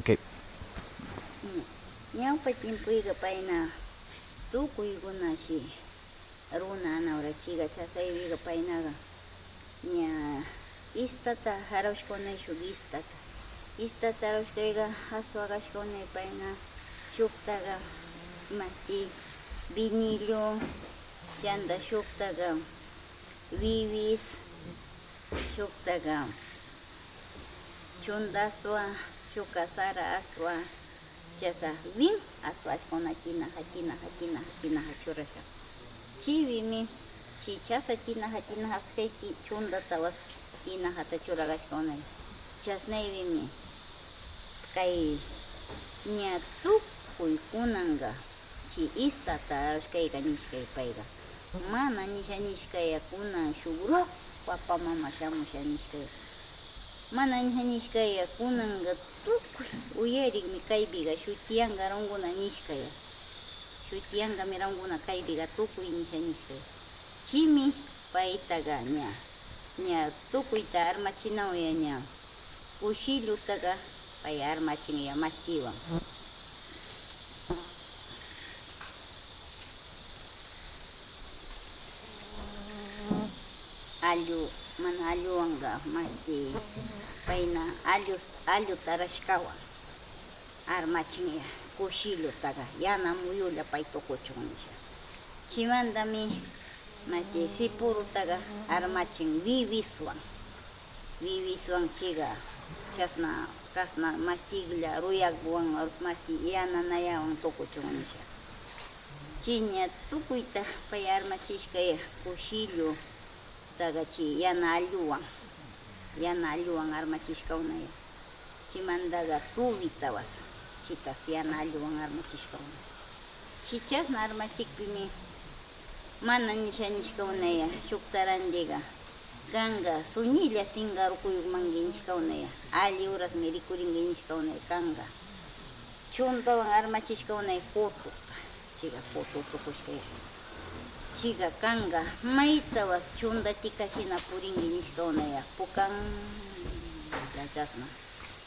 Ok. Ñawpa tiempuyqa payna tukuykuna runa anawrachiqa chasaypiqa paynaqa ña istata harawshkunay shuk istata harawshkayqa aswaqashkunay payna shuktaqa mati vinilo chanda shuktaqa wiwis shuktaqa chunda aswa shukka sara aswa chasa win aswashkuna tinaja churasha chiwimi chichasa tinaja aswayki chundatawas tinajata churagashkunay chasnaywimi kay ña tukuy kunanqa chi istata arashkayqa nishkay payqa mana nishkayakuna shuk papa mama shamusha nishkay mana nishkaya kunanqa tukuy uyarikmi kaypiqa shutiyanqa runguna nishkaya shutiyanqa runguna kaypiqa tukuy nishkaya chimi paytaqa ña tukuyta armachinawya ña kushillutaqa pay armachinya mashtiwan mana alluwanqa mashti payna allu tarashkawan armachinya kushillutaqa yana muyulla pay tukuchun nisha chimantami mashti sipurutaqa armachin wiwiswan chiqa kasna mashtiglla ruyakwan mashti yananayawan tukuchun nisha chiña tukuyta pay armachishkaya kushillu chi yana alluwan armachishkawnaya chimantaqa tubitawas chitas yana alluwan armachishkawna chichasna armachikpimi mana nishkawnaya shuktarantiqa kanqa suñilla singarukuymanki nishkawnaya alli urasmi rikurinki nishkawnaya kanqa chuntawan armachishkawnaya foto tukushkaya chiqa kanqa maytawas chuntatika shina purinki nishkawnaya pukanlla chasna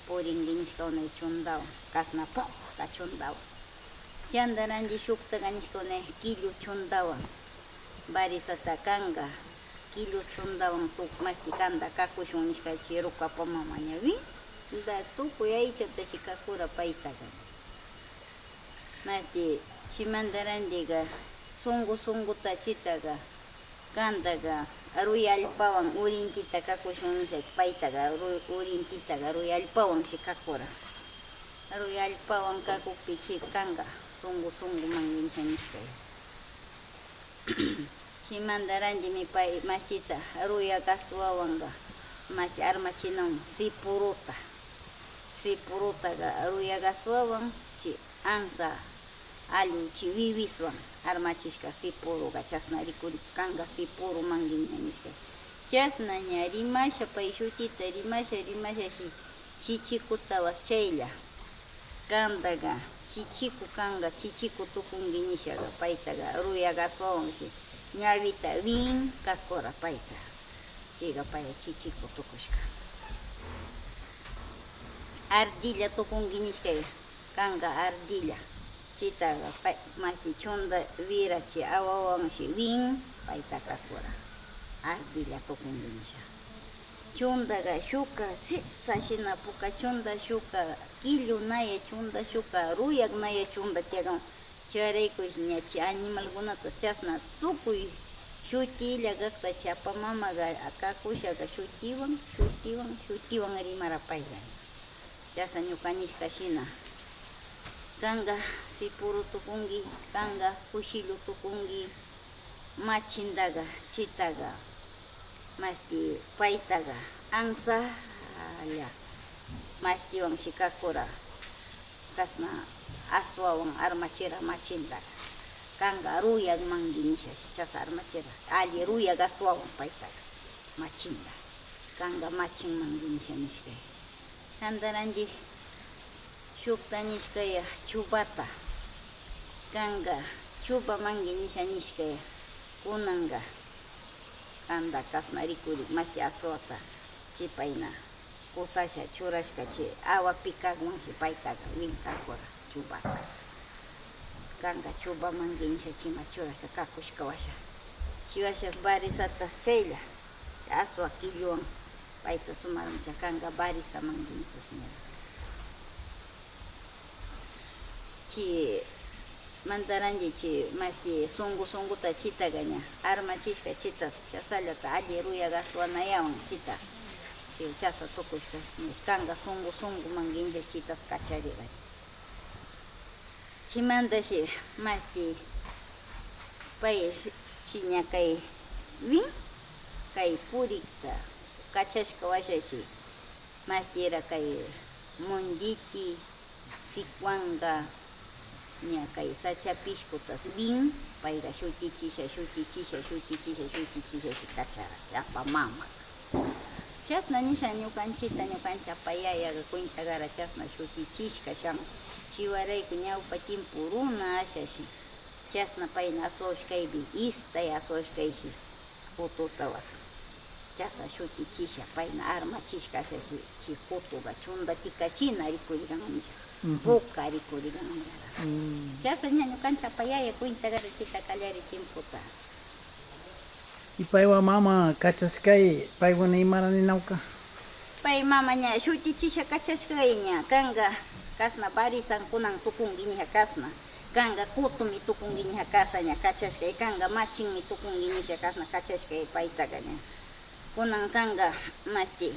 purinki nishkawnaya chuntawan kasna puqta chuntawan chantaranchik shuktaqa nishkawnaya killu chuntawan barisata kanqa killu chuntawan mashti kanta kakushun nishka chiruka papa mama ña winda tukuy aychata kakura paytaqa mashti chimantaranchikqa sunguta chitaqa kantaqa ruy allpawan urintita kakushun nisha paytaqa urintitaqa ruy allpawan kakura ruy allpawan kakukpi kanqa sunguman nishkay chimantaranchikmi pay machita ruyak aswawanqa machi armachinawan sipurutaqa ruyak aswawan chi ansa allu chi wiwiswan armachishka sipuruqa chasna rikurik kanqa sipuru manguiña nishka chasna ña rimasha pay shutita rimasha chichikutawas chaylla kantaqa chichiku kanqa chichiku tukunki nishaqa paytaqa ruyak aswawanshi ñawita win kakura payta chiqa pay chichiku tukushka ardilla tukunki nishkaya kanqa ardilla chitaqa pay mashti chunda wirachi awawanshi win payta kakura ardilla tukunki nisha chuntaqa shuka sisa shina puka chunda shuka killu naya chunda shuka ruyak naya chunda tiyakan chayraykush ña animalkunatas chasna tukuy shutilla kaqta papa mamaqa kakushaqa shutiwan rimara payqa chasna ñukanchika shina kanqa sipuru tukunki kanqa kushillu tukunki machintaqa chitaqa mashti paytaqa ansalla mashtiwanshi kakura kasna aswawan armachira machintaqa kanqa ruyak manki nishashi chasa armachira alli ruyak aswawan paytaqa machinta kanqa machin manki nisha nishkay chantaranchik shukta nishkaya chupata kanqa chupa manki nisha nishkaya kunanqa kanta kasna rikurik mashti aswata chipayna kusasha churashkachi awa pikagmanshi paytaga winkakura chubata kanga chuba manguincha chima churashka kakushka washa chiwasha barisatas chaylla aswa killuwan payta sumarancha kanga barisa manguincha chi mandaranji chi maki sunguta chitagaña armachishka chitas chasallata alli ruyaga aswanayawan chita chi chasa tukushka kanga sungu manguincha chitas kachariga chimandashi maki pay chiña kay win kay purikta kachashka washashi makira kay monditi sikwanga ña kay sachapishkutas win payga shutichisha kachara llapa mama chasna nisha ñukancha payayaga cuentagara chasna shutichishka shan chiwarayku ñawpa timpu runa ashashi chasna payna asoshkaypi istay asoshkayshi fututawas chasa shutichisha payna armachishka ashashi chi futuga chundatika shina rikuriganmisha boca rikuriganmisha chasa ña ñukancha payaya cuentagara chita kallari timputa y paywa mama kachashkay paykuna imaranawka pay mama ña shutichisha kachashkay ña kanga kasna barisankunan tukunguiña kasna kanga kutumi tukunguiña kasa ña kachashkay kanga machinmi tukunguiña kasna kachashkay paytaga ña kunan kanga mati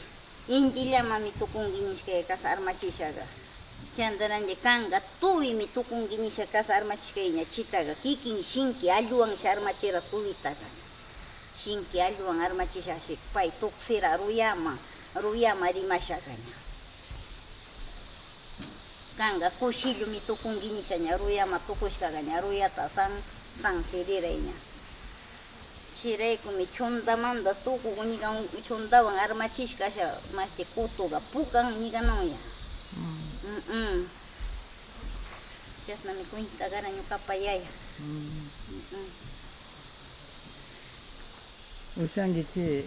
indillamami tukunguiñishkay kasa armachishaga chandaranje kanga tuymi tukunguiñisha kasa armachishkay ña chitaga kikin shinki alluwanshi armachira tuyitaga shinki alluwan armachishashi pay tuksira ruyama rimashaga ña kanga kushillumi tukunguiñisha ña ruyama tukushkaga ña ruyata sanjiriray ña chiraykumi chundamanta tukuq ñigan chundawan armachishkasha masti kutuga pukan ñiganawan chasnami cuentagara ñuqapa yaya ushankichi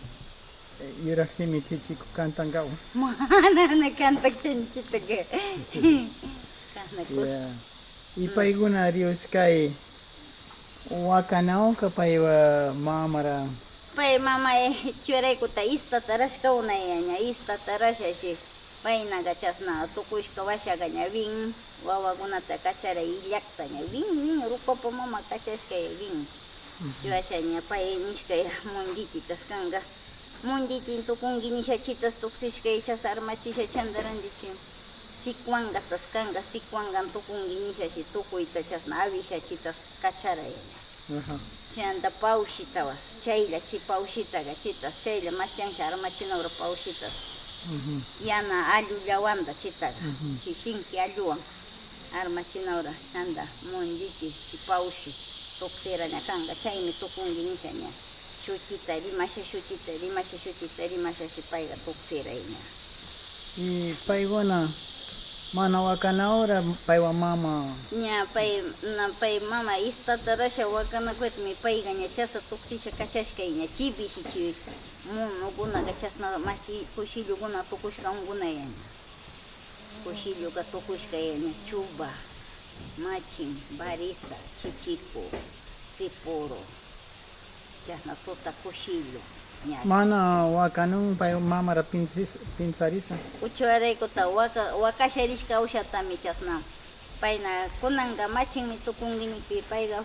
yuraqsimi chichiku kantankawan manana kantak chanchitaqa y paykuna riuskay wakanawka paywa mamara pay mama churaykuta istata rashkawunaya ña istata rashashi paynaga chasna tukushka washaga ña win wawakunata kacharay illaqta ña win rupapa mama kachashkay win chiwasha ña pay nishkay mondititas kanga monditin tukunguiñisha chitas tuksishkay chas armachisha chandarandichi sikwangatas kanga sikwangan tukunguiñishashi tukuyta chasna awisha chitas kacharay chanda pawshitawas chaylla chi pawshitaga chitas chaylla mashansha armachinawra pawshitas yana allullawanta chitaga chi shinki alluwan armachinawra chanda monditi chi pawshi tuksiraña kanga chaymi tukunguiñisha ña shutita rimashashi payga tuksiray ña y paykuna mana wakanawra paywa mama ña pay mama istata rasha wakanakuetmi payga ña chasa tuksisha kachashkay ña chipishi chi munukunaga chasna masti kushillukuna tukushkankunaya ña kushilluka tukushkaya ña chuba machin barisa chichiku sipuro chasna tuta kushillu mana wakanun paywa mamara pinsarisa uchuwaraykuta wakasharishka ushatami chasna payna kunanga machinmi tukunguiñipi payga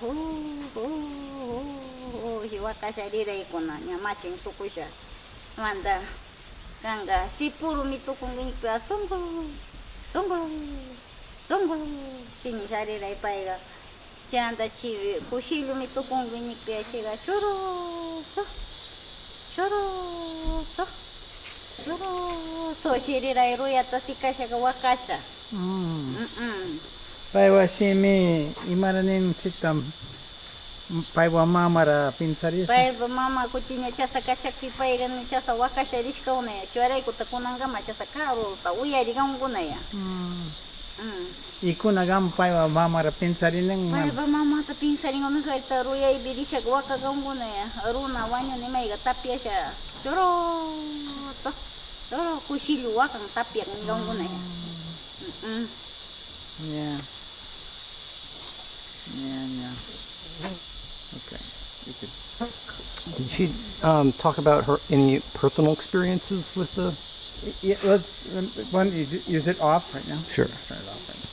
wakasharirakuna ña machin tukusha manda kanga sipurumi tukunguiñipi zongo chini shariray payga chanda chiwi kushillumi tukunguiñipi chiga choro shiriray ruyata sikashaga wakasha paywa shimi imaranin chitam paywa mamara pinsarisa paywa mama kuchiña chasa kachakpi payga chasa wakasharishkawnaya churaykuta kunangama chasa karuta uyarigankunaya y kunagam paywa mamara pinsarinan paywa mamata pinsaringunasayta ruyaypi rishaka wakagankunaya runa wañunimayga tapiasha choroto Toro kusilua kang tapiak nilong ko na yan. Yeah. Yeah. Okay. You could. Did she talk about her any personal experiences with the? Yeah, let's. One, is it off right now? Sure. Start it off.